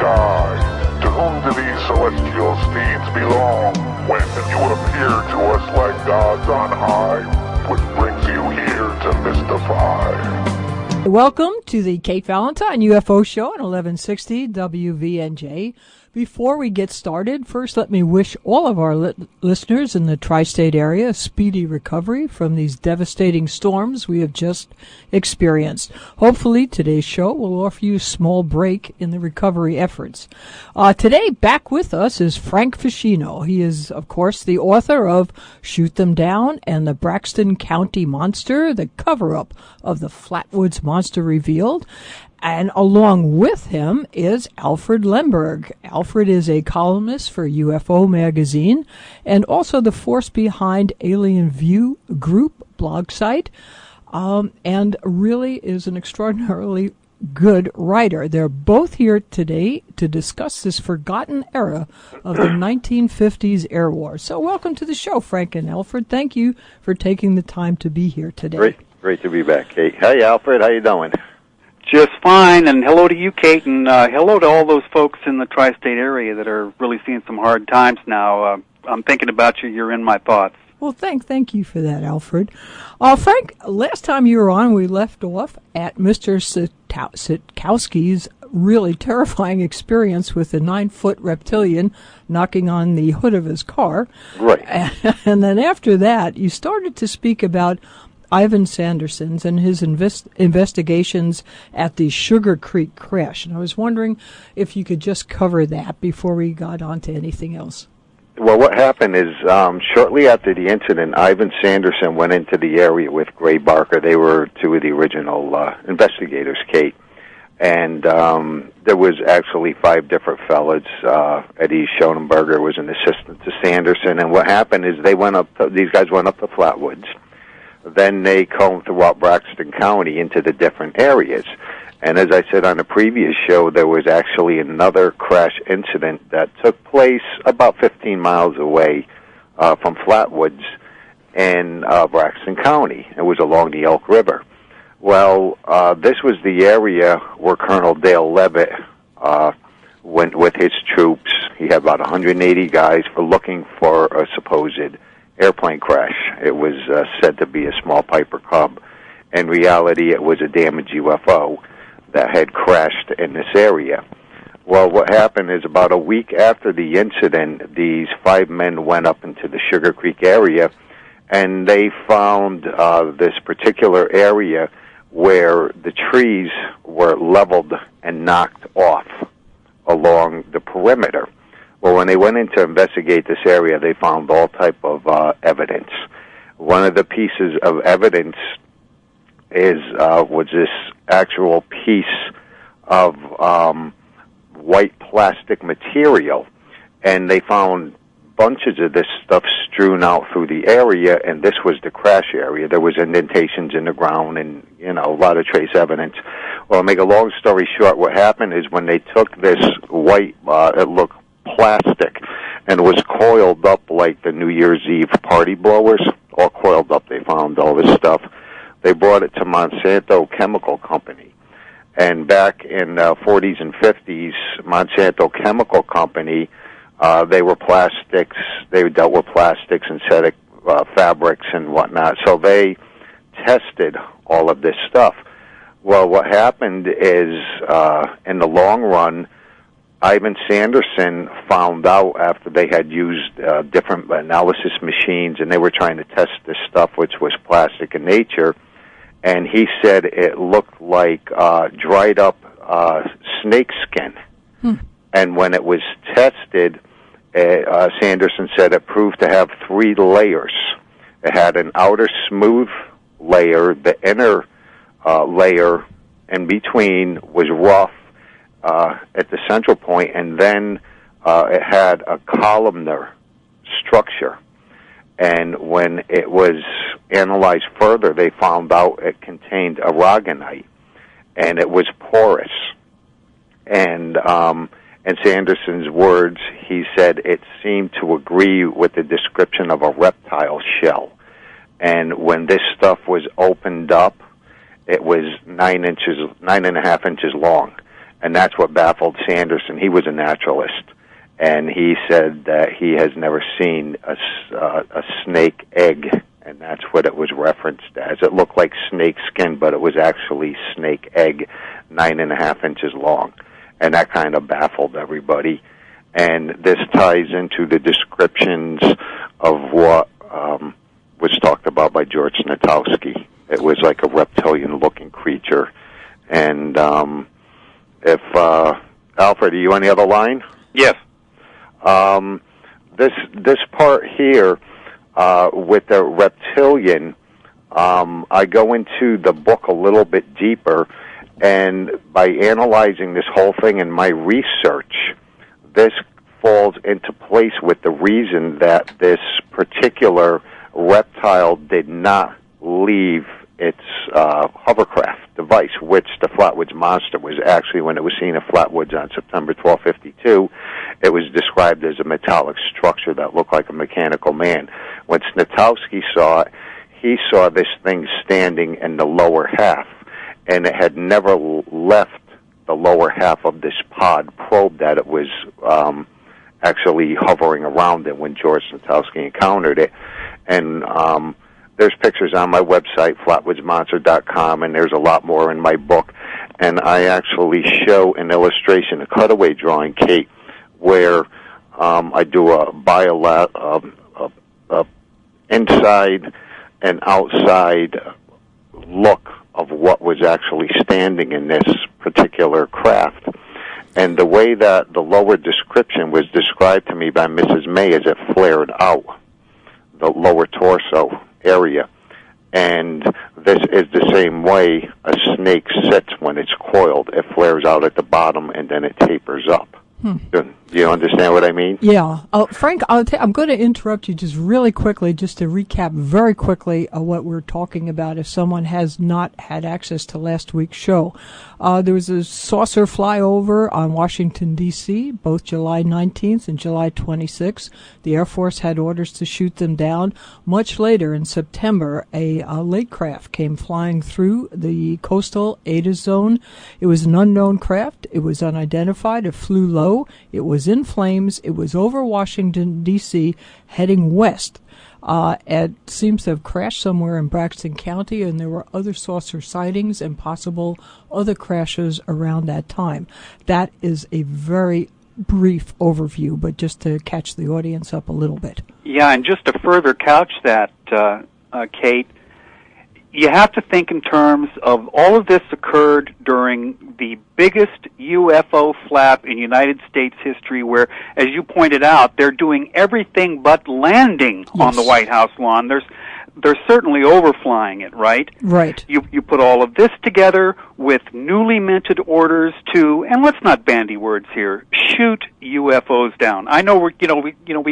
sky. To whom do these celestial steeds belong? When you appear to us like gods on high, what brings you here to mystify? Welcome to the Kate Valentine UFO show on 1160 WVNJ. Before we get started, first let me wish all of our listeners in the tri-state area a speedy recovery from these devastating storms we have just experienced. Hopefully today's show will offer you a small break in the recovery efforts. Today, back with us is Frank Feschino. He is, of course, the author of Shoot Them Down and the Braxton County Monster, the cover-up of the Flatwoods Monster Revealed. And along with him is Alfred Lehmberg. Alfred is a columnist for UFO Magazine and also the force behind Alien View Group blog site, and really is an extraordinarily good writer. They're both here today to discuss this forgotten era of the 1950s air war. So welcome to the show, Frank and Alfred. Thank you for taking the time to be here today. Great to be back, Kate. Hey, Alfred, how you doing? Just fine, and hello to you, Kate, and hello to all those folks in the tri-state area that are really seeing some hard times now. I'm thinking about you. You're in my thoughts. Well, thank you for that, Alfred. Frank, last time you were on, we left off at Mr. Sitkowski's really terrifying experience with a 9-foot reptilian knocking on the hood of his car. Right. And then after that, you started to speak about Ivan Sanderson's and his investigations at the Sugar Creek crash. And I was wondering if you could just cover that before we got on to anything else. Well, what happened is shortly after the incident, Ivan Sanderson went into the area with Gray Barker. They were two of the original investigators, Kate. And there was actually 5 different fellas. Eddie Schoenberger was an assistant to Sanderson. And what happened is these guys went up to Flatwoods. Then they combed throughout Braxton County into the different areas. And as I said on the previous show, there was actually another crash incident that took place about 15 miles away from Flatwoods in Braxton County. It was along the Elk River. Well, this was the area where Colonel Dale Levitt went with his troops. He had about 180 guys for looking for a supposed airplane crash. It was said to be a small Piper Cub. In reality, it was a damaged UFO that had crashed in this area. Well, what happened is about a week after the incident, these 5 men went up into the Sugar Creek area, and they found this particular area where the trees were leveled and knocked off along the perimeter. Well, when they went in to investigate this area, they found all type of evidence. One of the pieces of evidence was this actual piece of white plastic material, and they found bunches of this stuff strewn out through the area, and this was the crash area. There was indentations in the ground and, a lot of trace evidence. Well, to make a long story short, what happened is when they took this white, it looked plastic, and was coiled up like the New Year's Eve party blowers, all coiled up. They found all this stuff. They brought it to Monsanto Chemical Company. And back in the 40s and 50s, Monsanto Chemical Company, they were plastics. They dealt with plastics, synthetic fabrics, and whatnot. So they tested all of this stuff. Well, what happened is, in the long run, Ivan Sanderson found out after they had used different analysis machines, and they were trying to test this stuff, which was plastic in nature, and he said it looked like dried up snake skin. And when it was tested, Sanderson said it proved to have 3 layers. It had an outer smooth layer, the inner layer in between was rough, at the central point, and then it had a columnar structure. And when it was analyzed further, they found out it contained aragonite, and it was porous. And in Sanderson's words, he said it seemed to agree with the description of a reptile shell. And when this stuff was opened up, it was 9.5 inches long. And that's what baffled Sanderson. He was a naturalist, and he said that he has never seen a snake egg, and that's what it was referenced as. It looked like snake skin, but it was actually snake egg, 9.5 inches long. And that kind of baffled everybody. And this ties into the descriptions of what was talked about by George Snitowski. It was like a reptilian-looking creature. And if Alfred, are you on the other line? Yes. This part here with the reptilian, I go into the book a little bit deeper, and by analyzing this whole thing in my research, this falls into place with the reason that this particular reptile did not leave its hovercraft device, which the Flatwoods Monster was actually, when it was seen at Flatwoods on September 12, 1952, it was described as a metallic structure that looked like a mechanical man. When Snitowski saw it, he saw this thing standing in the lower half, and it had never left the lower half of this pod probe that it was actually hovering around it when George Snitowski encountered it. And there's pictures on my website, flatwoodsmonster.com, and there's a lot more in my book. And I actually show an illustration, a cutaway drawing, Kate, where I do a inside and outside look of what was actually standing in this particular craft. And the way that the lower description was described to me by Mrs. May is it flared out, the lower torso area. And this is the same way a snake sits when it's coiled. It flares out at the bottom and then it tapers up. Do you understand what I mean? Yeah. Frank, I'm going to interrupt you just really quickly, just to recap very quickly what we're talking about if someone has not had access to last week's show. There was a saucer flyover on Washington, D.C., both July 19th and July 26th. The Air Force had orders to shoot them down. Much later in September, a lake craft came flying through the coastal Ada zone. It was an unknown craft. It was unidentified. It flew low. It was in flames. It was over Washington, D.C., heading west. It seems to have crashed somewhere in Braxton County, and there were other saucer sightings and possible other crashes around that time. That is a very brief overview, but just to catch the audience up a little bit. Yeah, and just to further couch that, Kate, you have to think in terms of all of this occurred during the biggest UFO flap in United States history, where, as you pointed out, they're doing everything but landing on the White House lawn. They're certainly overflying it, right? Right. You put all of this together with newly minted orders to, and let's not bandy words here, shoot UFOs down. I know we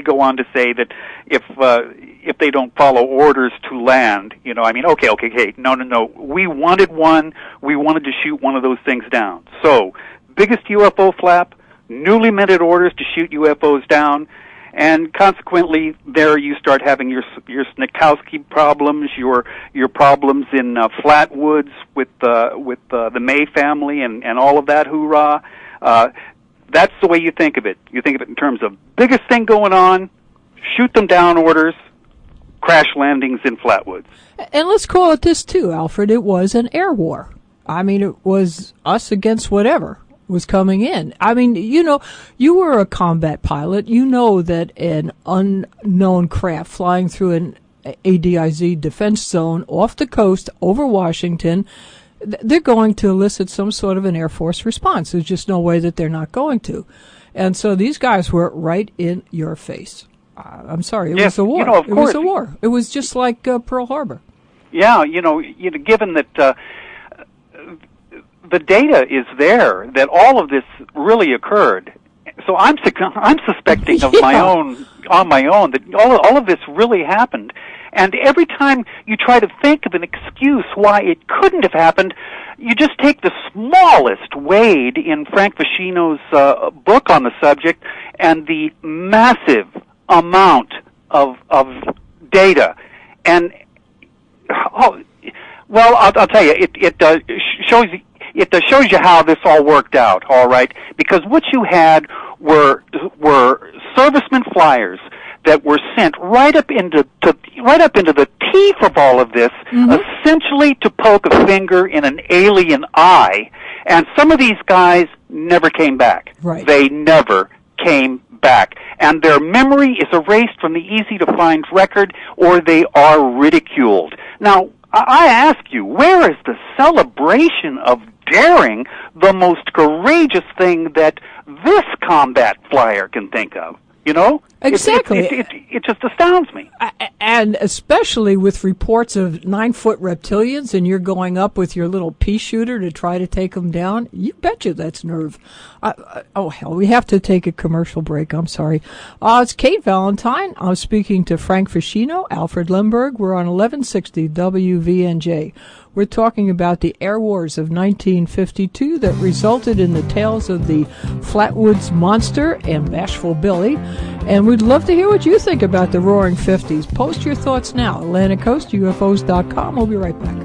go on to say that if they don't follow orders to land, okay, no. We wanted one. We wanted to shoot one of those things down. So, biggest UFO flap, newly minted orders to shoot UFOs down. And consequently, there you start having your Snitowski problems, your problems in Flatwoods with the May family and all of that hoorah. That's the way you think of it. You think of it in terms of biggest thing going on, shoot them down orders, crash landings in Flatwoods. And let's call it this too, Alfred. It was an air war. I mean, it was us against whatever was coming in. I mean, you were a combat pilot. You know that an unknown craft flying through an ADIZ defense zone off the coast over Washington, they're going to elicit some sort of an Air Force response. There's just no way that they're not going to. And so these guys were right in your face. I'm sorry, it was a war. Of course. It was a war. It was just like Pearl Harbor. Yeah, given that the data is there that all of this really occurred. So I'm suspecting of my own that all of this really happened. And every time you try to think of an excuse why it couldn't have happened, you just take the smallest wade in Frank Feschino's book on the subject and the massive amount of data. And I'll tell you, it shows it shows you how this all worked out, all right? Because what you had were servicemen flyers that were sent right up into the teeth of all of this, essentially to poke a finger in an alien eye. And some of these guys never came back. Right. They never came back. And their memory is erased from the easy-to-find record, or they are ridiculed. Now, I ask you, where is the celebration of daring, the most courageous thing that this combat flyer can think of? You know? Exactly. It just astounds me. And especially with reports of 9-foot reptilians, and you're going up with your little pea shooter to try to take them down. You betcha that's nerve. Oh, hell, we have to take a commercial break. I'm sorry. It's Kate Valentine. I'm speaking to Frank Feschino, Alfred Lehmberg. We're on 1160 WVNJ. We're talking about the air wars of 1952 that resulted in the tales of the Flatwoods Monster and Bashful Billy. And we'd love to hear what you think about the Roaring 50s. Post your thoughts now. AtlanticCoastUFOs.com. We'll be right back.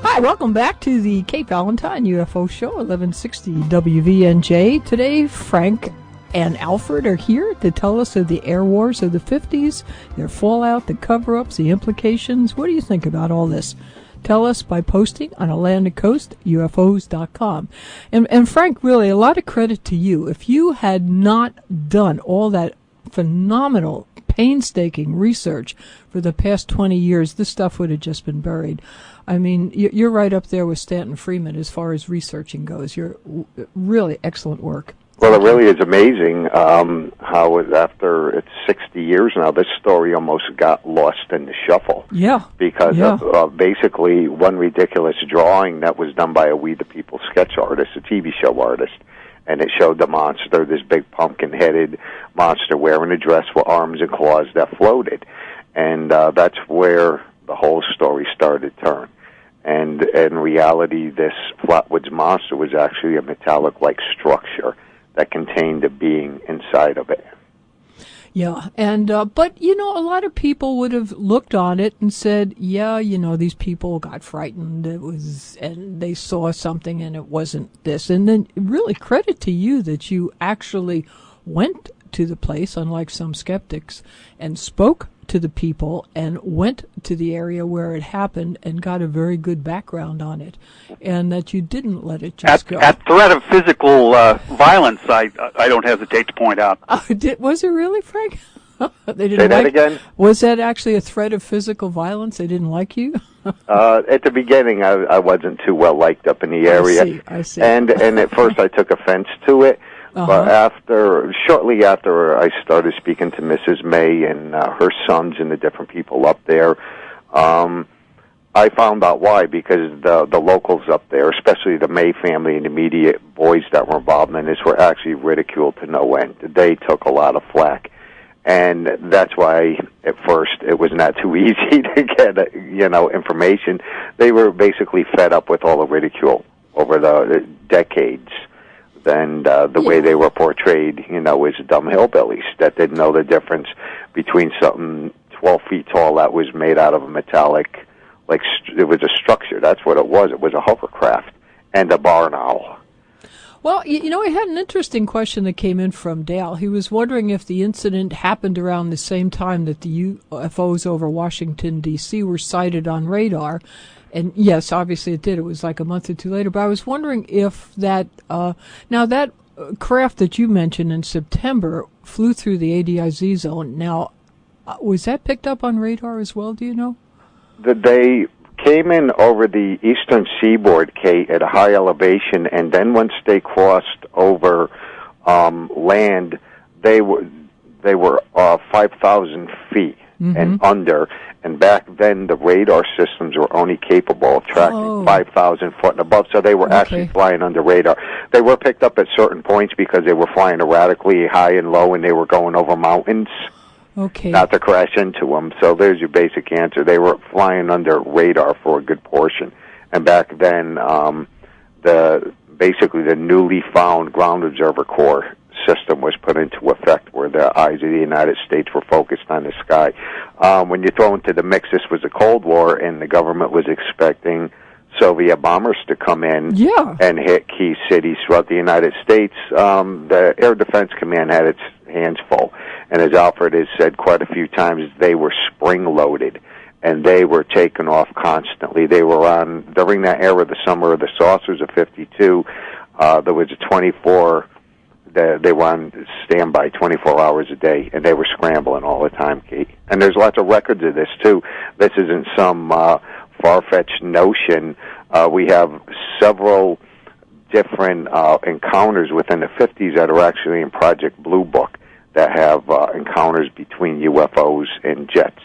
Hi, welcome back to the Kate Valentine UFO Show, 1160 WVNJ. Today, Frank and Alfred are here to tell us of the air wars of the 50s, their fallout, the cover-ups, the implications. What do you think about all this? Tell us by posting on AtlanticCoastUFOs.com. And Frank, really, a lot of credit to you. If you had not done all that phenomenal, painstaking research for the past 20 years, this stuff would have just been buried. I mean, you're right up there with Stanton Freeman as far as researching goes. You're really excellent work. Well, it really is amazing how after it's 60 years now, this story almost got lost in the shuffle. Yeah. Because of basically one ridiculous drawing that was done by a We the People sketch artist, a TV show artist. And it showed the monster, this big pumpkin-headed monster wearing a dress with arms and claws that floated. And that's where the whole story started to turn. And in reality, this Flatwoods Monster was actually a metallic-like structure that contained a being inside of it. Yeah, and but you know, a lot of people would have looked on it and said, "Yeah, you know, these people got frightened. And they saw something, and it wasn't this." And then, really, credit to you that you actually went to the place, unlike some skeptics, and spoke to the people and went to the area where it happened and got a very good background on it, and that you didn't let it just go. At threat of physical violence, I don't hesitate to point out. Was it really, Frank? They didn't Say that again? Was that actually a threat of physical violence? They didn't like you? At the beginning, I wasn't too well liked up in the area. I see. And at first I took offense to it. But shortly after I started speaking to Mrs. May and her sons and the different people up there, I found out why, because the locals up there, especially the May family and the immediate boys that were involved in this, were actually ridiculed to no end. They took a lot of flack. And that's why, at first, it was not too easy to get, information. They were basically fed up with all the ridicule over the decades. And the way they were portrayed, as dumb hillbillies that didn't know the difference between something 12 feet tall that was made out of a metallic, it was a structure. That's what it was. It was a hovercraft and a barn owl. Well, I had an interesting question that came in from Dale. He was wondering if the incident happened around the same time that the UFOs over Washington, D.C. were sighted on radar. And yes, obviously it did. It was like a month or two later. But I was wondering if that, now that craft that you mentioned in September flew through the ADIZ zone. Now, was that picked up on radar as well, do you know? They came in over the eastern seaboard, Kate, at a high elevation, and then once they crossed over land, they were 5,000 feet and under. And back then, the radar systems were only capable of tracking 5,000 foot and above, so they were actually flying under radar. They were picked up at certain points because they were flying erratically high and low, and they were going over mountains, not to crash into them. So there's your basic answer. They were flying under radar for a good portion. And back then, the newly found Ground Observer Corps system was put into effect, where the eyes of the United States were focused on the sky. When you throw into the mix, this was a Cold War, and the government was expecting Soviet bombers to come in and hit key cities throughout the United States. The Air Defense Command had its hands full, and as Alfred has said quite a few times, they were spring-loaded, and they were taken off constantly. They were on, during that era, the summer of the saucers of 52, there was a 24, they were on standby 24 hours a day, and they were scrambling all the time, Kate. And there's lots of records of this, too. This isn't some far-fetched notion. We have several different encounters within the 50s that are actually in Project Blue Book that have encounters between UFOs and jets.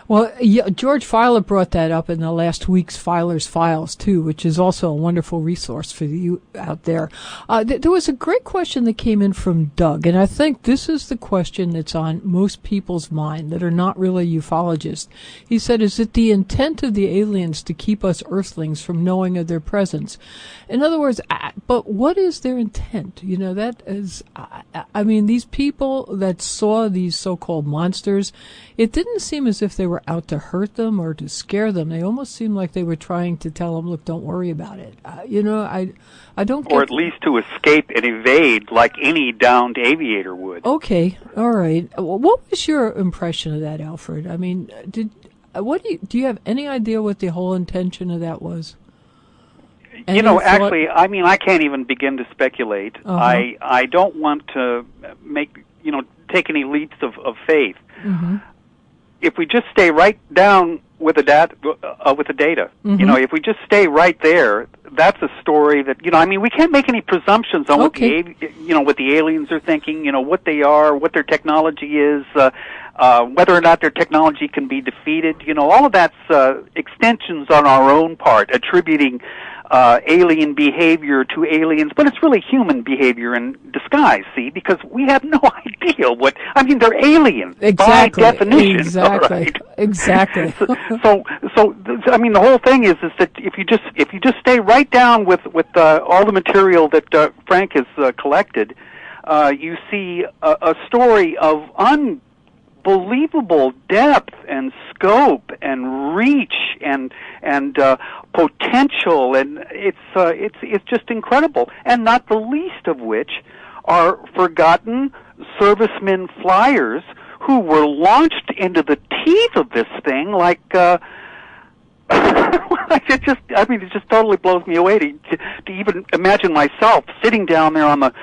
Well, George Filer brought that up in the last week's Filer's Files, too, which is also a wonderful resource for you out there. There was a great question that came in from Doug, and I think this is the question that's on most people's mind that are not really ufologists. He said, is it the intent of the aliens to keep us Earthlings from knowing of their presence? In other words, but what is their intent? You know, that is, I mean, these people that saw these so-called monsters, it didn't seem as if they were out to hurt them or to scare them. They almost seemed like they were trying to tell them, look, don't worry about it. You know, I don't get... Or at least to escape and evade like any downed aviator would. Okay, all right. What was your impression of that, Alfred? I mean, do you have any idea what the whole intention of that was? You know, actually, I mean, I can't even begin to speculate. I don't want to take any leaps of faith. Mm-hmm. If we just stay right down with the data, you know, if we just stay right there, that's a story that, you know, I mean, we can't make any presumptions on what the aliens are thinking, you know, what they are, what their technology is, whether or not their technology can be defeated. You know, all of that's extensions on our own part, attributing alien behavior to aliens, but it's really human behavior in disguise, see, because we have no idea what, I mean, they're aliens by definition. Exactly. Exactly. so, I mean, the whole thing is that if you just stay right down with all the material that Frank has collected, you see a story of unbelievable depth and scope and reach and potential, and it's just incredible. And not the least of which are forgotten servicemen flyers who were launched into the teeth of this thing like. It just totally blows me away to even imagine myself sitting down there on the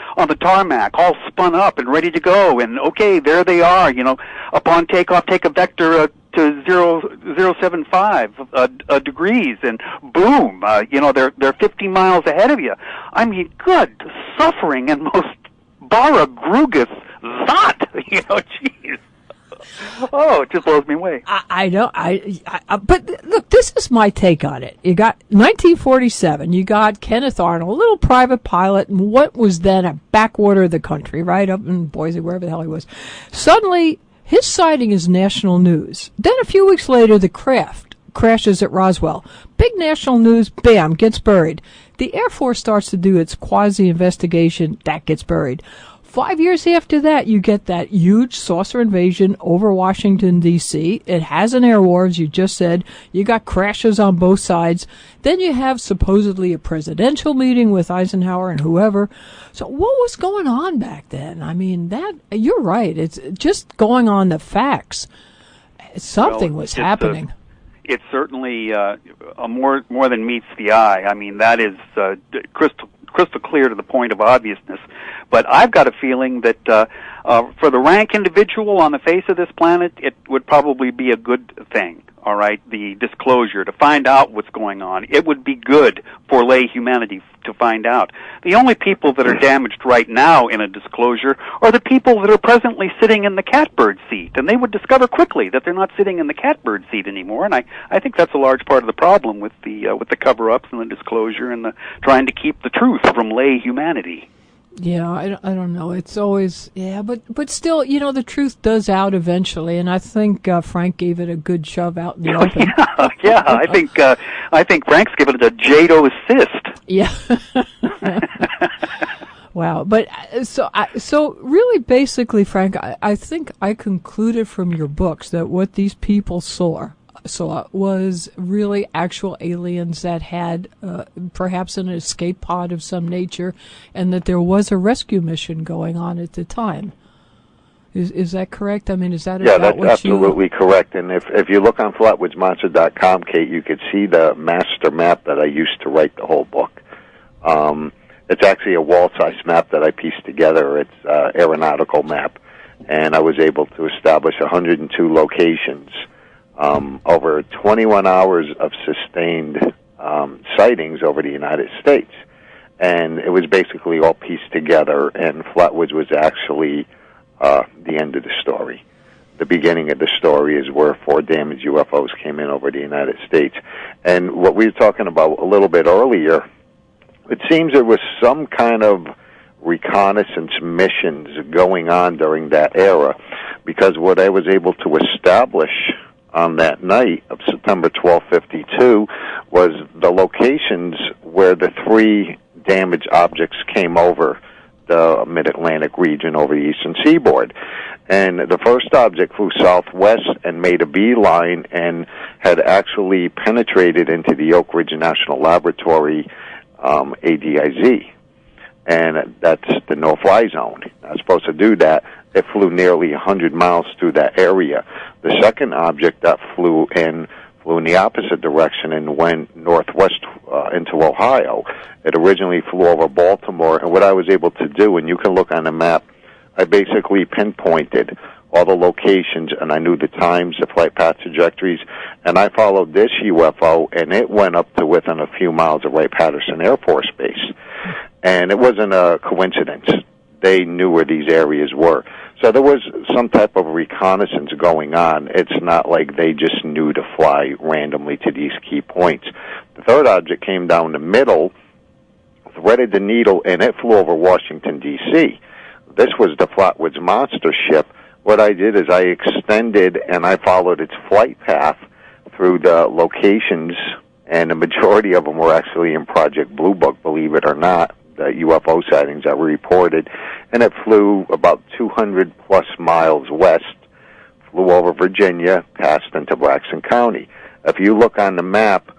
tarmac, all spun up and ready to go, and okay, there they are. You know, upon takeoff, take a vector to 0.075 degrees, and boom, you know, they're 50 miles ahead of you. I mean, good suffering and most bara grugus zot. You know, jeez. Oh, it just blows me away. I know. But look, this is my take on it. You got 1947. You got Kenneth Arnold, a little private pilot, in what was then a backwater of the country, right up in Boise, wherever the hell he was. Suddenly, his sighting is national news. Then a few weeks later, the craft crashes at Roswell. Big national news. Bam, gets buried. The Air Force starts to do its quasi-investigation. That gets buried. 5 years after that, you get that huge saucer invasion over Washington, D.C. It has an air war, as you just said. You got crashes on both sides. Then you have supposedly a presidential meeting with Eisenhower and whoever. So what was going on back then? I mean, you're right. It's just going on the facts. Something was happening. It's certainly a more than meets the eye. I mean, that is crystal clear to the point of obviousness. But I've got a feeling that for the rank individual on the face of this planet, it would probably be a good thing, all right, the disclosure, to find out what's going on. It would be good for lay humanity to find out. The only people that are damaged right now in a disclosure are the people that are presently sitting in the catbird seat, and they would discover quickly that they're not sitting in the catbird seat anymore, and I think that's a large part of the problem with the cover-ups and the disclosure and the trying to keep the truth from lay humanity. Yeah, I don't know. It's always, but still, you know, the truth does out eventually, and I think Frank gave it a good shove out in the open. I think Frank's given it a JADO assist. Yeah. Wow. But so really basically, Frank, I think I concluded from your books that what these people saw was really actual aliens that had perhaps an escape pod of some nature, and that there was a rescue mission going on at the time. Is that correct? I mean, is that about that's what absolutely correct. And if you look on flatwoodsmonster.com, Kate, you could see the master map that I used to write the whole book. It's actually a wall-size map that I pieced together. It's an aeronautical map, and I was able to establish 102 locations, over 21 hours of sustained sightings over the United States. And it was basically all pieced together, and Flatwoods was actually the end of the story. The beginning of the story is where 4 damaged UFOs came in over the United States. And what we were talking about a little bit earlier, it seems there was some kind of reconnaissance missions going on during that era, because what I was able to establish on that night of September 1252 was the locations where the 3 damaged objects came over the mid-Atlantic region over the eastern seaboard. And the first object flew southwest and made a beeline and had actually penetrated into the Oak Ridge National Laboratory, ADIZ. And that's the no-fly zone. Not supposed to do that. It flew nearly 100 miles through that area. The second object that flew in the opposite direction and went northwest into Ohio. It originally flew over Baltimore, and what I was able to do, and you can look on the map, I basically pinpointed all the locations, and I knew the times, the flight path trajectories, and I followed this UFO, and it went up to within a few miles of Wright-Patterson Air Force Base. And it wasn't a coincidence. They knew where these areas were. So there was some type of reconnaissance going on. It's not like they just knew to fly randomly to these key points. The third object came down the middle, threaded the needle, and it flew over Washington, D.C. This was the Flatwoods Monster ship. What I did is I extended and I followed its flight path through the locations, and the majority of them were actually in Project Blue Book, believe it or not, the UFO sightings that were reported, and it flew about 200-plus miles west, flew over Virginia, passed into Braxton County. If you look on the map,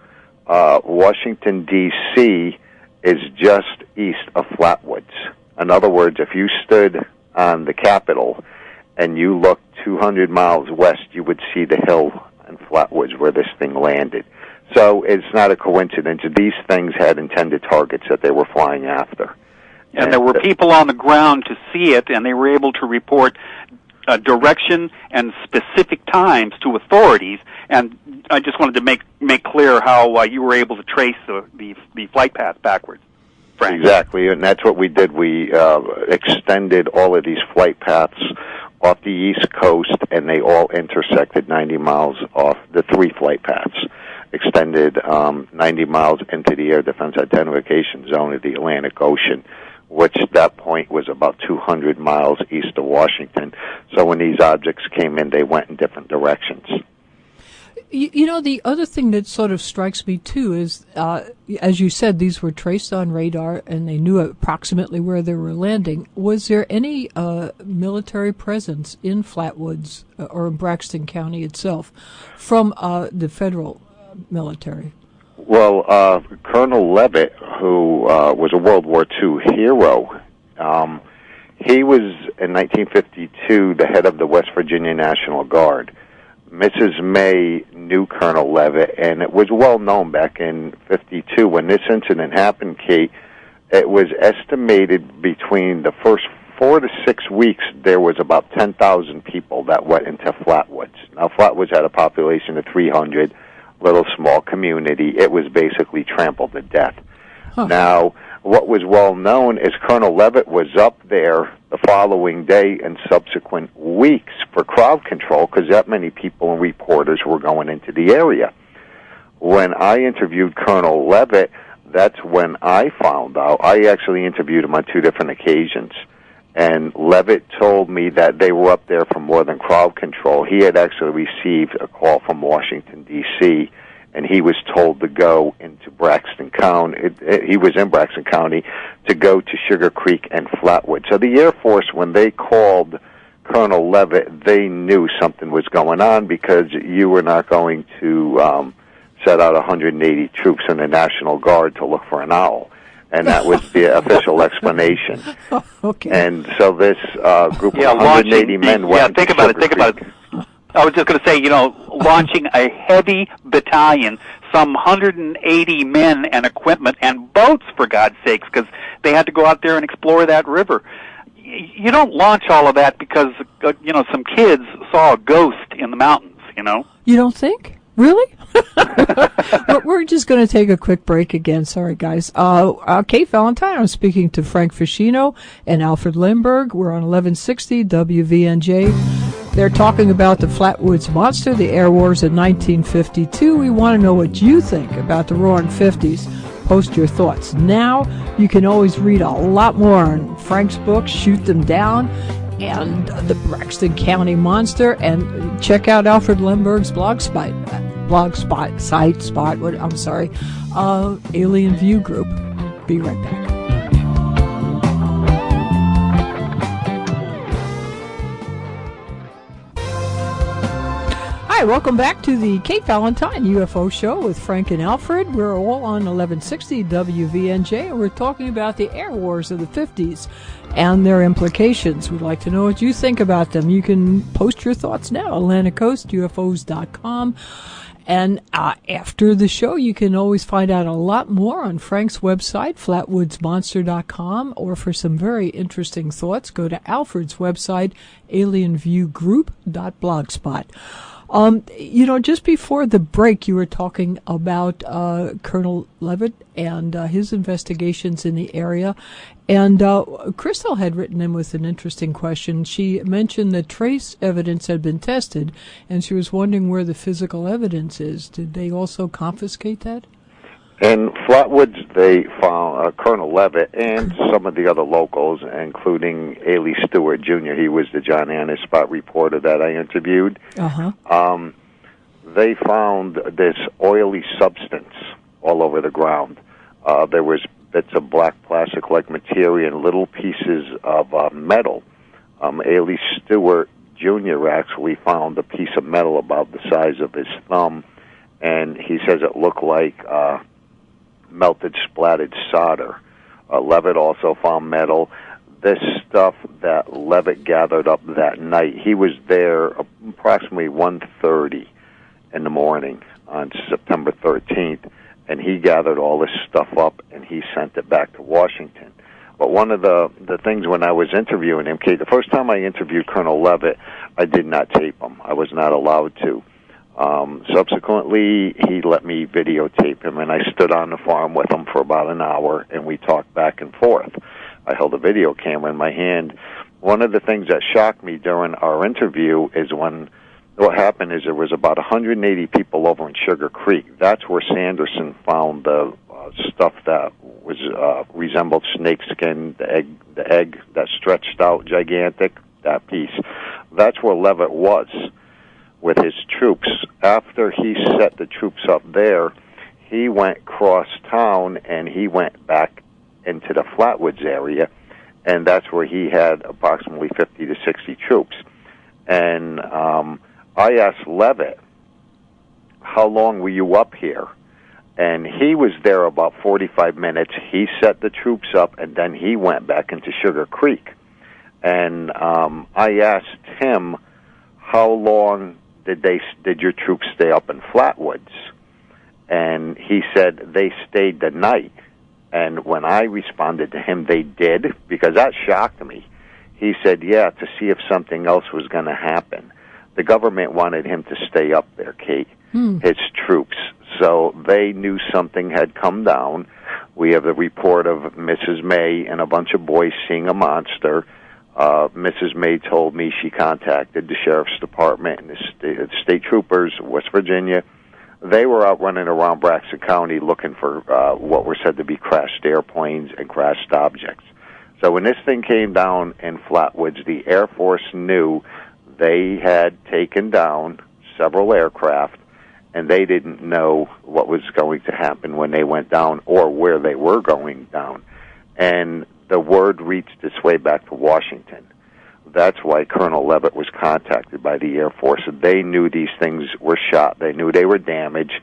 Washington, D.C. is just east of Flatwoods. In other words, if you stood on the Capitol and you looked 200 miles west, you would see the hill in Flatwoods where this thing landed. So it's not a coincidence. These things had intended targets that they were flying after. And there were people on the ground to see it, and they were able to report direction and specific times to authorities. And I just wanted to make clear how you were able to trace the flight path backwards, Frank. Exactly, and that's what we did. We extended all of these flight paths off the East Coast, and they all intersected 90 miles off the 3 flight paths. Extended 90 miles into the air defense identification zone of the Atlantic Ocean, which at that point was about 200 miles east of Washington. So when these objects came in, they went in different directions. You know, the other thing that sort of strikes me, too, is, as you said, these were traced on radar, and they knew approximately where they were landing. Was there any military presence in Flatwoods or in Braxton County itself from the federal military? Well, Colonel Levitt, who was a World War II hero, he was, in 1952, the head of the West Virginia National Guard. Mrs. May knew Colonel Levitt, and it was well known back in 52 when this incident happened, Kate. It was estimated between the first 4 to 6 weeks there was about 10,000 people that went into Flatwoods. Now, Flatwoods had a population of 300, little small community. It was basically trampled to death. Now, what was well known is Colonel Levitt was up there the following day and subsequent weeks for crowd control because that many people and reporters were going into the area. When I interviewed Colonel Levitt, that's when I found out. I actually interviewed him on 2 different occasions, and Levitt told me that they were up there for more than crowd control. He had actually received a call from Washington, D.C., and he was told to go into Braxton County. He was in Braxton County to go to Sugar Creek and Flatwoods. So the Air Force, when they called Colonel Levitt, they knew something was going on, because you were not going to set out 180 troops in the National Guard to look for an owl. And that was the official explanation. Okay. And so this group of 180 men went. Think about it. I was just going to say, launching a heavy battalion, some 180 men and equipment and boats, for God's sakes, because they had to go out there and explore that river. You don't launch all of that because some kids saw a ghost in the mountains. You don't think? Really? We're just going to take a quick break again. Sorry, guys. Kate Valentine, I'm speaking to Frank Feschino and Alfred Lehmberg. We're on 1160 WVNJ. They're talking about the Flatwoods Monster, the air wars in 1952. We want to know what you think about the Roaring 50s. Post your thoughts. Now, you can always read a lot more on Frank's book, Shoot Them Down, and the Braxton County Monster, and check out Alfred Lehmberg's Alien View Group. Be right back. Hi, welcome back to the Kate Valentine UFO Show with Frank and Alfred. We're all on 1160 WVNJ, and we're talking about the air wars of the 50s and their implications. We'd like to know what you think about them. You can post your thoughts now, AtlanticCoastUFOs.com. And after the show, you can always find out a lot more on Frank's website, flatwoodsmonster.com, or for some very interesting thoughts, go to Alfred's website, alienviewgroup.blogspot. Just before the break, you were talking about Colonel Levitt and his investigations in the area. And Crystal had written in with an interesting question. She mentioned that trace evidence had been tested, and she was wondering where the physical evidence is. Did they also confiscate that? In Flatwoods, they found Colonel Levitt and some of the other locals, including Ailey Stewart Jr. He was the John Annis spot reporter that I interviewed. Uh-huh. They found this oily substance all over the ground. There was bits of black plastic-like material and little pieces of metal. Ailey Stewart Jr. actually found a piece of metal about the size of his thumb, and he says it looked like melted, splattered solder. Levitt also found metal. This stuff that Levitt gathered up that night, he was there approximately 1:30 in the morning on September 13th, and he gathered all this stuff up, and he sent it back to Washington. But one of the things when I was interviewing him, Kate, the first time I interviewed Colonel Levitt, I did not tape him. I was not allowed to. Subsequently, he let me videotape him, and I stood on the farm with him for about an hour, and we talked back and forth. I held a video camera in my hand. One of the things that shocked me during our interview is what happened is there was about 180 people over in Sugar Creek. That's where Sanderson found the stuff that was resembled snakeskin, the egg that stretched out gigantic, that piece. That's where Levitt was with his troops. After he set the troops up there, he went cross town and he went back into the Flatwoods area, and that's where he had approximately 50 to 60 troops. And I asked Levitt, how long were you up here? And he was there about 45 minutes. He set the troops up, and then he went back into Sugar Creek. And I asked him, how long did your troops stay up in Flatwoods? And he said they stayed the night. And when I responded to him, they did, because that shocked me. He said, yeah, to see if something else was going to happen. The government wanted him to stay up there, Kate, his troops. So they knew something had come down. We have the report of Mrs. May and a bunch of boys seeing a monster. Mrs. May told me she contacted the Sheriff's Department and the state troopers, West Virginia. They were out running around Braxton County looking for what were said to be crashed airplanes and crashed objects. So when this thing came down in Flatwoods, the Air Force knew they had taken down several aircraft, and they didn't know what was going to happen when they went down or where they were going down. And the word reached its way back to Washington. That's why Colonel Levitt was contacted by the Air Force. They knew these things were shot. They knew they were damaged,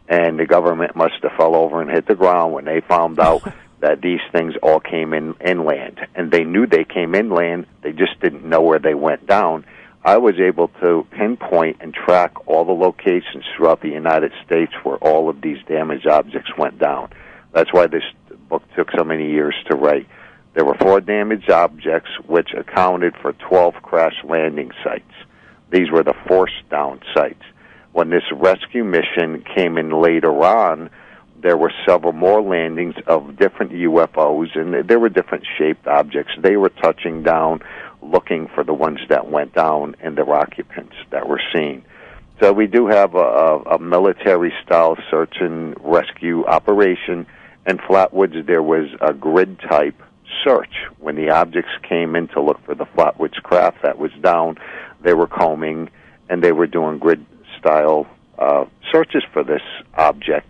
and the government must have fell over and hit the ground when they found out that these things all came inland. And they knew they came inland. They just didn't know where they went down. I was able to pinpoint and track all the locations throughout the United States where all of these damaged objects went down. That's why this book took so many years to write. There were 4 damaged objects, which accounted for 12 crash landing sites. These were the force-down sites. When this rescue mission came in later on, there were several more landings of different UFOs, and there were different shaped objects. They were touching down, looking for the ones that went down and their occupants that were seen. So we do have a military-style search and rescue operation. In Flatwoods, there was a grid-type search. When the objects came in to look for the Flatwoods craft that was down, they were combing, and they were doing grid-style searches for this object.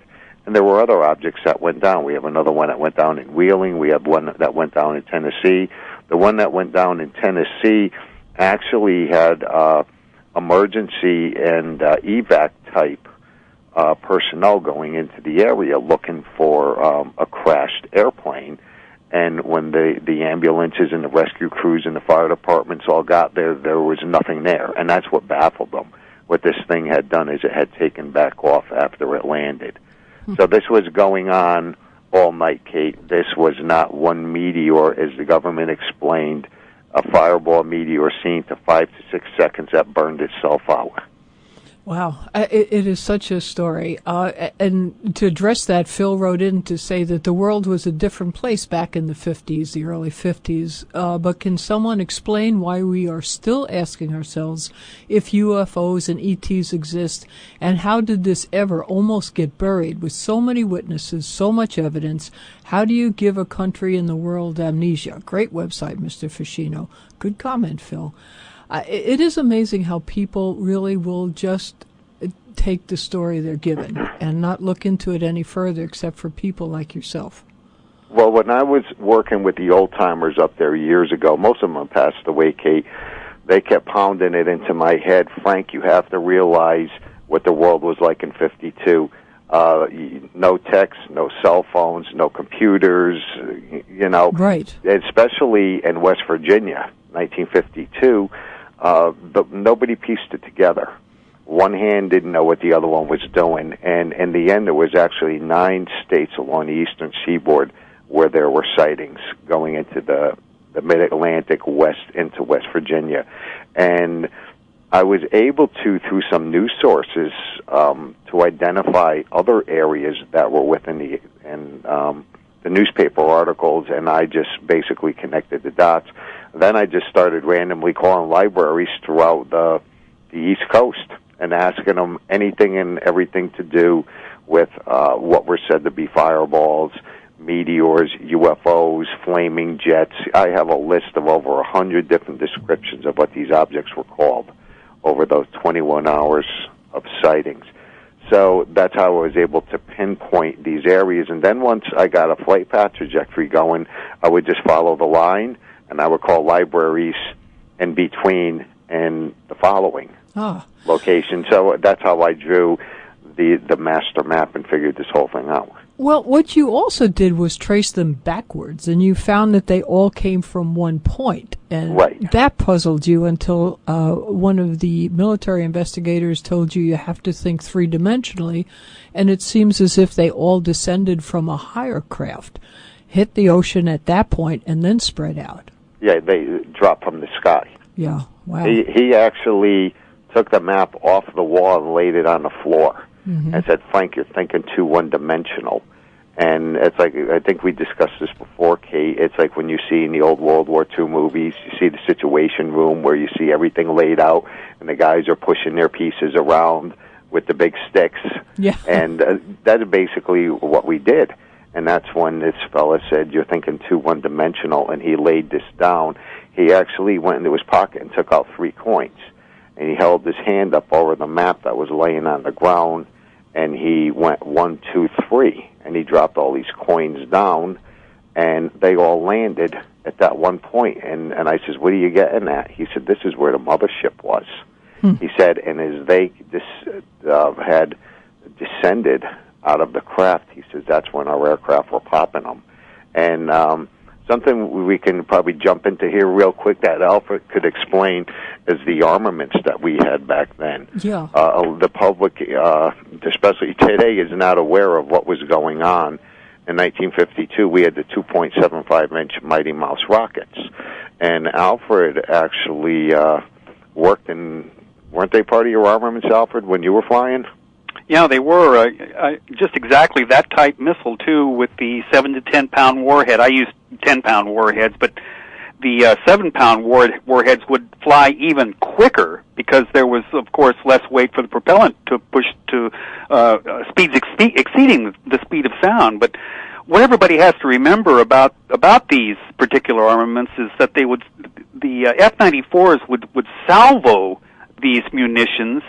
And there were other objects that went down. We have another one that went down in Wheeling. We have one that went down in Tennessee. The one that went down in Tennessee actually had emergency and evac-type personnel going into the area looking for a crashed airplane. And when the ambulances and the rescue crews and the fire departments all got there, there was nothing there. And that's what baffled them. What this thing had done is it had taken back off after it landed. So this was going on all night, Kate. This was not one meteor, as the government explained, a fireball meteor seen to 5 to 6 seconds that burned itself out. Wow, it is such a story. And to address that, Phil wrote in to say that the world was a different place back in the 50s, the early 50s. But can someone explain why we are still asking ourselves if UFOs and ETs exist? And how did this ever almost get buried with so many witnesses, so much evidence? How do you give a country in the world amnesia? Great website, Mr. Feschino. Good comment, Phil. It is amazing how people really will just take the story they're given and not look into it any further except for people like yourself. Well, when I was working with the old-timers up there years ago, most of them passed away, Kate, they kept pounding it into my head, Frank, you have to realize what the world was like in 52. No text, no cell phones, no computers, you know. Right. Especially in West Virginia, 1952. But nobody pieced it together. One hand didn't know what the other one was doing, and in the end, there was actually 9 states along the eastern seaboard where there were sightings going into the mid-Atlantic west into West Virginia. And I was able to, through some news sources, to identify other areas that were within the newspaper articles, and I just basically connected the dots. Then I just started randomly calling libraries throughout the East Coast and asking them anything and everything to do with what were said to be fireballs, meteors, UFOs, flaming jets. I have a list of over 100 different descriptions of what these objects were called over those 21 hours of sightings. So that's how I was able to pinpoint these areas. And then once I got a flight path trajectory going, I would just follow the line, and I would call libraries in between and the following location. So that's how I drew the master map and figured this whole thing out. Well, what you also did was trace them backwards, and you found that they all came from one point. And right. That puzzled you until one of the military investigators told you have to think three-dimensionally, and it seems as if they all descended from a higher craft, hit the ocean at that point, and then spread out. Yeah, they dropped from the sky. Yeah, wow. He actually took the map off the wall and laid it on the floor. Mm-hmm. And said, Frank, you're thinking too one-dimensional. And it's like, I think we discussed this before, Kate, it's like when you see in the old World War II movies, you see the Situation Room where you see everything laid out, and the guys are pushing their pieces around with the big sticks. Yeah. And that is basically what we did. And that's when this fella said, you're thinking too one-dimensional, and he laid this down. He actually went into his pocket and took out 3 coins. And he held his hand up over the map that was laying on the ground, and he went 1, 2, 3, and he dropped all these coins down, and they all landed at that one point. And I says, what are you getting at? He said, this is where the mothership was. He said, and as they had descended out of the craft, he says, that's when our aircraft were popping them. And something we can probably jump into here real quick that Alfred could explain is the armaments that we had back then. Yeah. The public, especially today, is not aware of what was going on. In 1952, we had the 2.75-inch Mighty Mouse rockets. And Alfred actually worked in... Weren't they part of your armaments, Alfred, when you were flying? Yeah, they were. Just exactly that type missile, too, with the 7 to 10-pound warhead. I used 10-pound warheads, but the 7-pound warheads would fly even quicker because there was, of course, less weight for the propellant to push to speeds exceeding the speed of sound. But what everybody has to remember about these particular armaments is that the F-94s would salvo these munitions,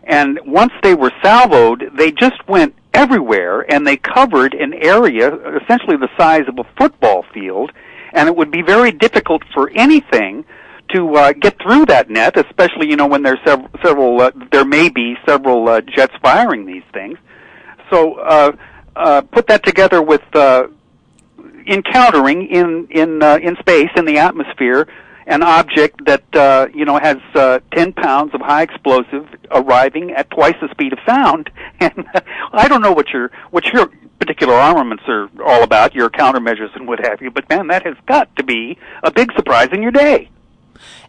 and once they were salvoed, they just went everywhere, and they covered an area essentially the size of a football field, and it would be very difficult for anything to get through that net, especially, when there's several there may be several jets firing these things. So put that together with encountering in space, in the atmosphere, an object that has 10 pounds of high explosive arriving at twice the speed of sound, and I don't know what your particular armaments are all about, your countermeasures and what have you, but man, that has got to be a big surprise in your day.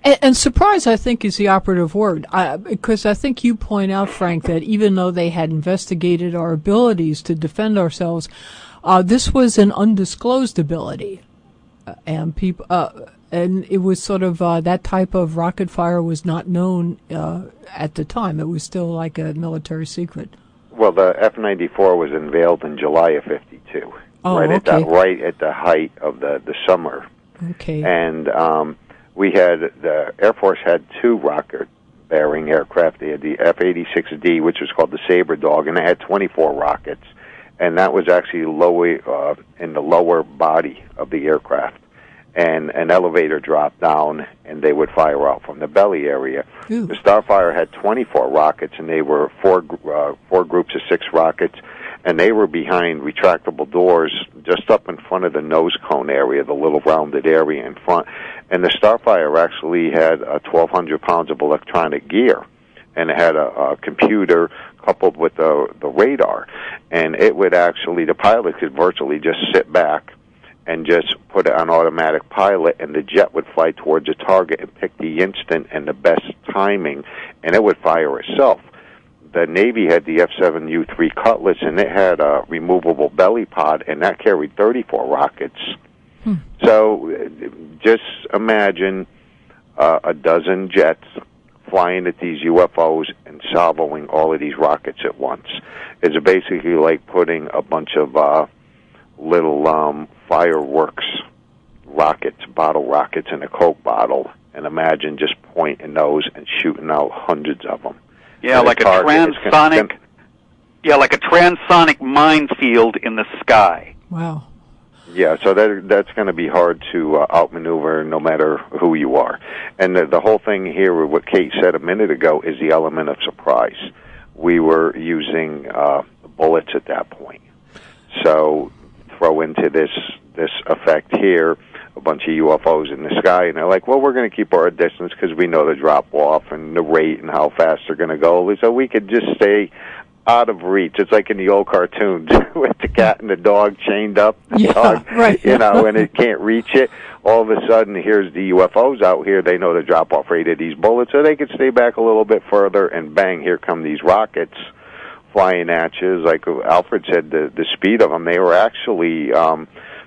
And surprise, I think, is the operative word, because I think you point out, Frank, that even though they had investigated our abilities to defend ourselves, this was an undisclosed ability, and people. And it was sort of that type of rocket fire was not known at the time. It was still like a military secret. Well, the F-94 was unveiled in July of '52, right at the height of the summer. Okay. And the Air Force had 2 rocket-bearing aircraft. They had the F-86D, which was called the Sabre Dog, and it had 24 rockets, and that was actually in the lower body of the aircraft. And an elevator dropped down, and they would fire out from the belly area. Ooh. The Starfire had 24 rockets, and they were four groups of 6 rockets, and they were behind retractable doors just up in front of the nose cone area, the little rounded area in front. And the Starfire actually had 1,200 pounds of electronic gear, and it had a computer coupled with the radar. And it would actually, the pilot could virtually just sit back and just put it on automatic pilot, and the jet would fly towards a target and pick the instant and the best timing, and it would fire itself. The Navy had the F-7U-3 Cutlass, and it had a removable belly pod, and that carried 34 rockets. So just imagine a dozen jets flying at these UFOs and salvoing all of these rockets at once. It's basically like putting a bunch of little fireworks rockets, bottle rockets in a Coke bottle, and imagine just pointing those and shooting out hundreds of them. Yeah, like a transonic minefield in the sky. Wow. Yeah, so that's going to be hard to outmaneuver no matter who you are. And the whole thing here, what Kate said a minute ago, is the element of surprise. We were using bullets at that point. So throw into this effect here a bunch of UFOs in the sky, and they're like, well, we're going to keep our distance because we know the drop-off and the rate and how fast they're going to go, so we could just stay out of reach. It's like in the old cartoons with the cat and the dog chained up, right. And it can't reach it. All of a sudden, here's the UFOs out here. They know the drop-off rate of these bullets, so they could stay back a little bit further, and bang, here come these rockets flying at you. Like Alfred said, the speed of them, they were actually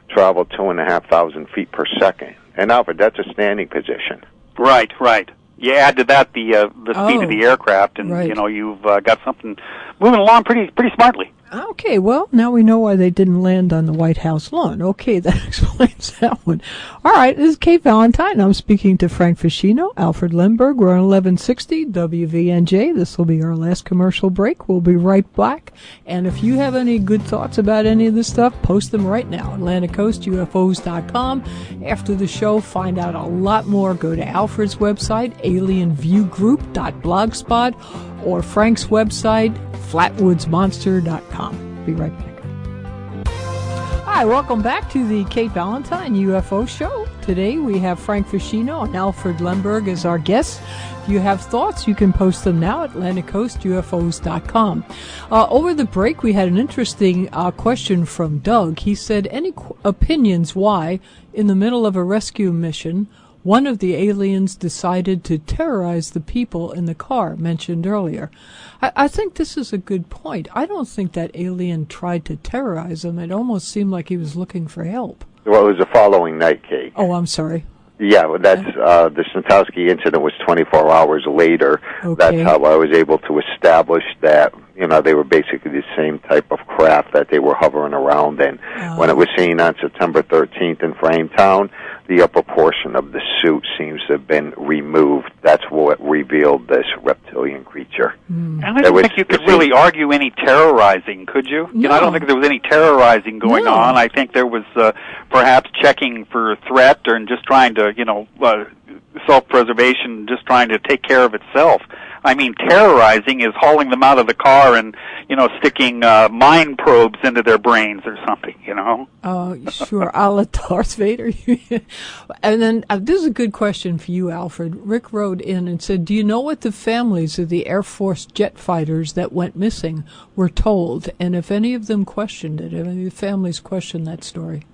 traveled 2,500 feet per second. And Alfred, that's a standing position. Right. You add to that the speed of the aircraft, and right. You've got something moving along pretty smartly. Okay, well, now we know why they didn't land on the White House lawn. Okay, that explains that one. All right, this is Kate Valentine. I'm speaking to Frank Feschino, Alfred Lehmberg. We're on 1160 WVNJ. This will be our last commercial break. We'll be right back. And if you have any good thoughts about any of this stuff, post them right now. AtlanticCoastUFOs.com. After the show, find out a lot more. Go to Alfred's website, alienviewgroup.blogspot, or Frank's website, flatwoodsmonster.com. Be right back. Hi, welcome back to the Kate Valentine UFO Show. Today we have Frank Feschino and Alfred Lehmberg as our guests. If you have thoughts, you can post them now at AtlanticCoastUFOs.com. Over the break, we had an interesting question from Doug. He said, any opinions why, in the middle of a rescue mission, one of the aliens decided to terrorize the people in the car mentioned earlier? I think this is a good point. I don't think that alien tried to terrorize them. It almost seemed like he was looking for help. Well, it was the following night, Kate. Oh, I'm sorry. Yeah, well, that's the Santowski incident was 24 hours later. Okay. That's how I was able to establish that, they were basically the same type of craft that they were hovering around in. When it was seen on September 13th in Frametown, the upper portion of the suit seems to have been removed. That's what revealed this reptilian creature. And I don't think you could really argue any terrorizing, could you? No. I don't think there was any terrorizing going on. I think there was perhaps checking for a threat and just trying to, self-preservation, just trying to take care of itself. I mean, terrorizing is hauling them out of the car and, sticking mind probes into their brains or something, Oh, sure, a la Darth Vader. And then, this is a good question for you, Alfred. Rick wrote in and said, do you know what the families of the Air Force jet fighters that went missing were told? And if any of them questioned it, if any of the families questioned that story?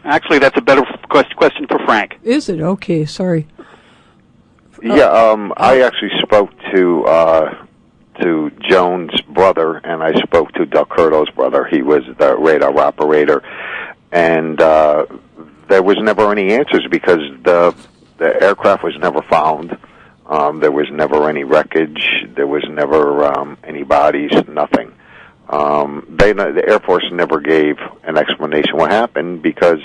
Actually, that's a better question for Frank. Is it? Okay, sorry. Yeah, I actually spoke to Joan's brother, and I spoke to Del Curto's brother. He was the radar operator, and there was never any answers because the aircraft was never found. There was never any wreckage. There was never any bodies. Nothing. The Air Force never gave an explanation what happened because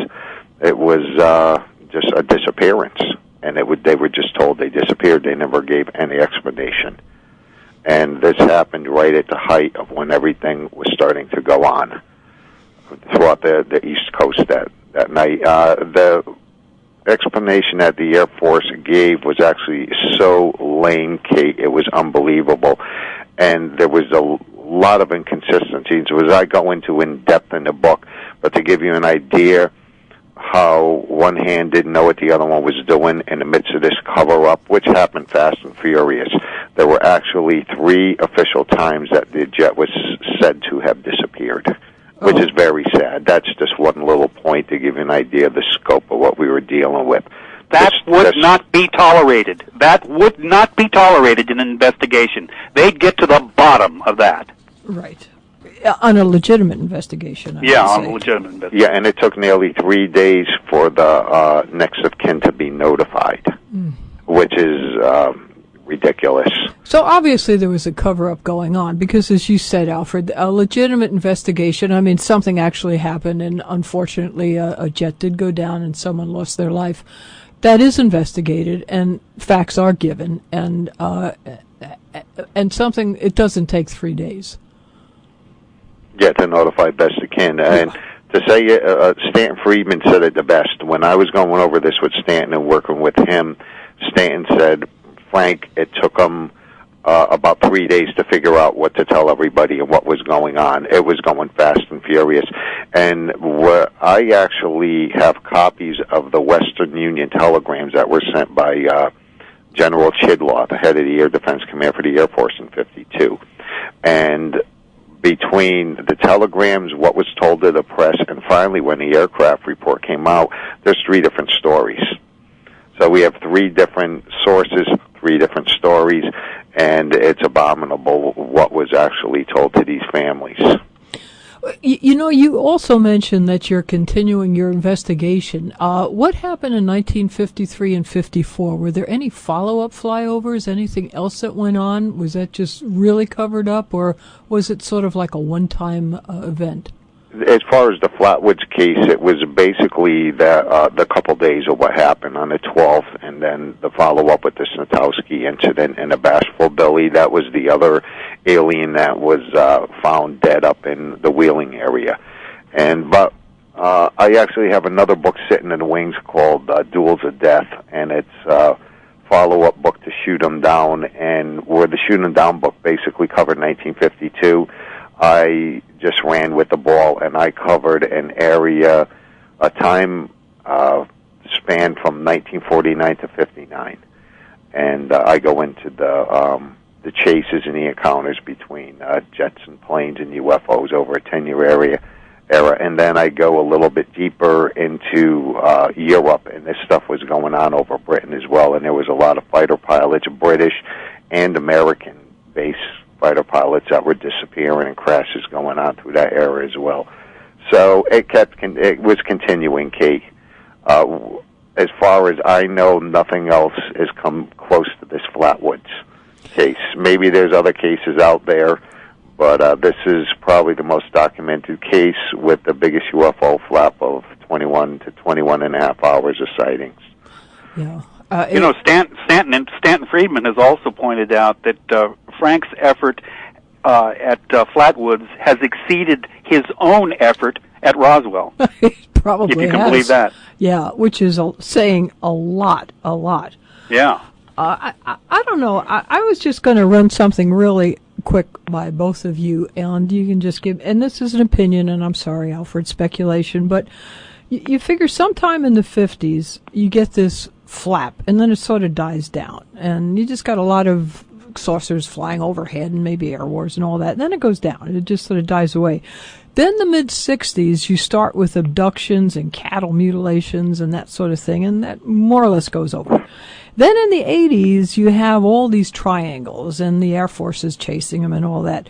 it was just a disappearance. And they were just told they disappeared. They never gave any explanation. And this happened right at the height of when everything was starting to go on throughout the East Coast that night. The explanation that the Air Force gave was actually so lame, Kate. It was unbelievable. And there was a lot of inconsistencies, which I go into in depth in the book. But to give you an idea how one hand didn't know what the other one was doing in the midst of this cover-up, which happened fast and furious. There were actually 3 official times that the jet was said to have disappeared, which is very sad. That's just one little point to give you an idea of the scope of what we were dealing with. That would not be tolerated. That would not be tolerated in an investigation. They'd get to the bottom of that. Right. On a legitimate investigation. On a legitimate investigation. Yeah, and it took nearly 3 days for the next of kin to be notified, which is ridiculous. So obviously there was a cover-up going on because, as you said, Alfred, a legitimate investigation. I mean, something actually happened, and unfortunately a jet did go down and someone lost their life. That is investigated, and facts are given, and something, it doesn't take 3 days. Yeah, to notify best it can. And to say Stanton Friedman said it the best. When I was going over this with Stanton and working with him, Stanton said, Frank, it took him about 3 days to figure out what to tell everybody and what was going on. It was going fast and furious. And I actually have copies of the Western Union telegrams that were sent by General Chidlaw, the head of the Air Defense Command for the Air Force in 52. And between the telegrams, what was told to the press, and finally when the aircraft report came out, there's 3 different stories. So we have 3 different sources, 3 different stories, and it's abominable what was actually told to these families. You know, you also mentioned that you're continuing your investigation. What happened in 1953 and 54? Were there any follow-up flyovers, anything else that went on? Was that just really covered up, or was it sort of like a one-time event? As far as the Flatwoods case, it was basically the couple days of what happened on the 12th, and then the follow-up with the Snatowski incident and the Bashful Billy. That was the other alien that was found dead up in the Wheeling area. But I actually have another book sitting in the wings called Duels of Death, and it's a follow-up book to Shoot 'em Down, and where the Shoot 'em Down book basically covered 1952. I just ran with the ball, and I covered an area, a time span from 1949 to 59, and I go into the chases and the encounters between jets and planes and UFOs over a 10-year era, and then I go a little bit deeper into Europe, and this stuff was going on over Britain as well, and there was a lot of fighter pilots, British and American base fighter pilots that were disappearing and crashes going on through that area as well. So it was continuing, Kate. As far as I know, nothing else has come close to this Flatwoods case.Maybe there's other cases out there, but this is probably the most documented case with the biggest UFO flap of 21 to 21 and a half hours of sightings. Yeah. Stanton Friedman has also pointed out that Frank's effort at Flatwoods has exceeded his own effort at Roswell. Probably, if you can believe that. Yeah, which is saying a lot. Yeah. I don't know. I was just going to run something really quick by both of you, and you can just give, and this is an opinion, and I'm sorry, Alfred, speculation, but you figure sometime in the 50s, you get this flap, and then it sort of dies down, and you just got a lot of saucers flying overhead and maybe air wars and all that, and then it goes down. It just sort of dies away. Then the mid-60s, you start with abductions and cattle mutilations and that sort of thing, and that more or less goes over. Then in the 80s, you have all these triangles, and the Air Force is chasing them and all that.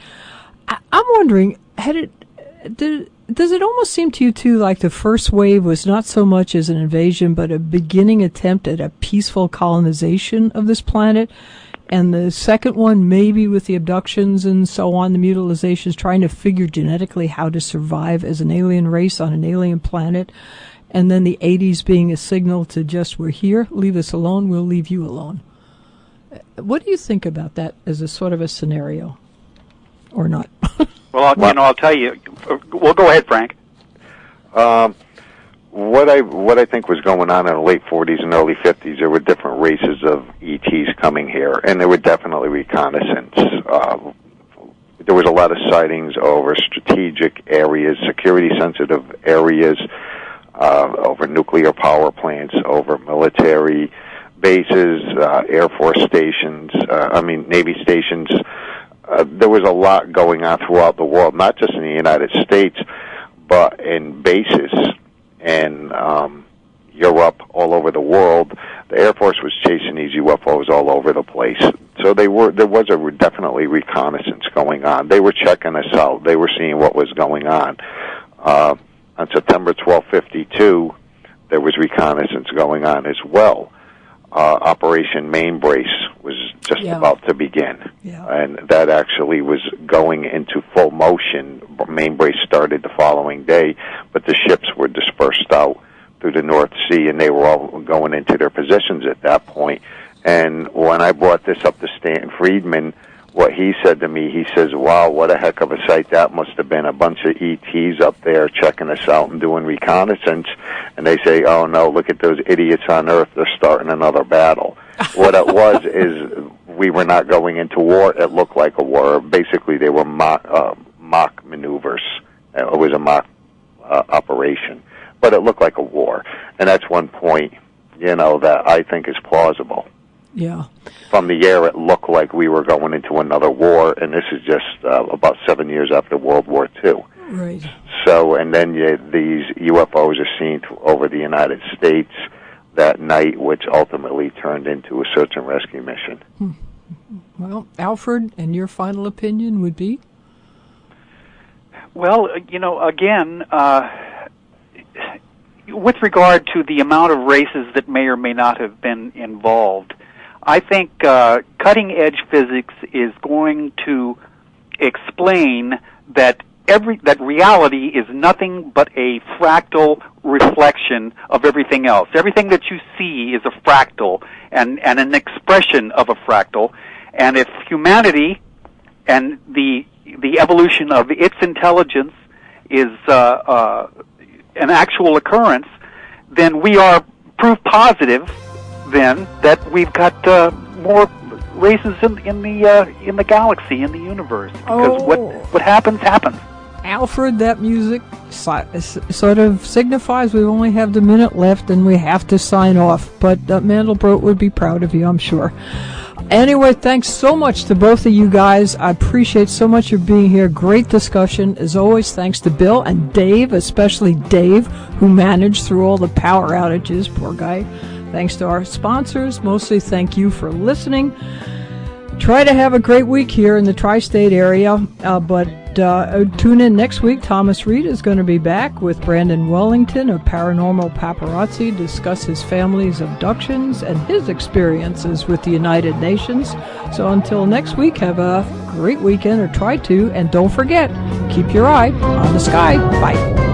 I'm wondering, does it almost seem to you, too, like the first wave was not so much as an invasion, but a beginning attempt at a peaceful colonization of this planet? And the second one, maybe with the abductions and so on, the mutilations, trying to figure genetically how to survive as an alien race on an alien planet. And then the 80s being a signal to just, we're here, leave us alone, we'll leave you alone. What do you think about that as a sort of a scenario? Or not? Well, I'll tell you. Well, go ahead, Frank. What I think was going on in the late 40s and early 50s, there were different races of ETs coming here, and there were definitely reconnaissance. There was a lot of sightings over strategic areas, security-sensitive areas, over nuclear power plants, over military bases, Air Force stations, Navy stations. There was a lot going on throughout the world, not just in the United States, but in bases in Europe, all over the world. The Air Force was chasing these UFOs all over the place. So there was definitely reconnaissance going on. They were checking us out. They were seeing what was going on. On September 12, 52, there was reconnaissance going on as well. Operation Mainbrace was just about to begin, and that actually was going into full motion. Mainbrace started the following day, but the ships were dispersed out through the North Sea, and they were all going into their positions at that point. And when I brought this up to Stanton Friedman, what he said to me, he says, wow, what a heck of a sight that must have been, a bunch of ETs up there checking us out and doing reconnaissance. And they say, oh, no, look at those idiots on Earth. They're starting another battle. What it was is we were not going into war. It looked like a war. Basically, they were mock maneuvers. It was a mock operation. But it looked like a war. And that's one point, that I think is plausible. Yeah. From the air, it looked like we were going into another war, and this is just about 7 years after World War II. Right. So, and then these UFOs are seen over the United States that night, which ultimately turned into a search and rescue mission. Well, Alfred, and your final opinion would be? Well, again, with regard to the amount of races that may or may not have been involved, I think cutting-edge physics is going to explain that reality is nothing but a fractal reflection of everything else. Everything that you see is a fractal and an expression of a fractal. And if humanity and the evolution of its intelligence is an actual occurrence, then we are proof positive then that we've got more races in the galaxy, in the universe. Because what happens. Alfred, that music sort of signifies we only have the minute left and we have to sign off. But Mandelbrot would be proud of you, I'm sure. Anyway, thanks so much to both of you guys. I appreciate so much your being here. Great discussion. As always, thanks to Bill and Dave, especially Dave, who managed through all the power outages. Poor guy. Thanks to our sponsors. Mostly thank you for listening. Try to have a great week here in the tri-state area, but tune in next week. Thomas Reed is going to be back with Brandon Wellington of Paranormal Paparazzi, discuss his family's abductions and his experiences with the United Nations. So until next week, have a great weekend, or try to, and don't forget, keep your eye on the sky. Bye.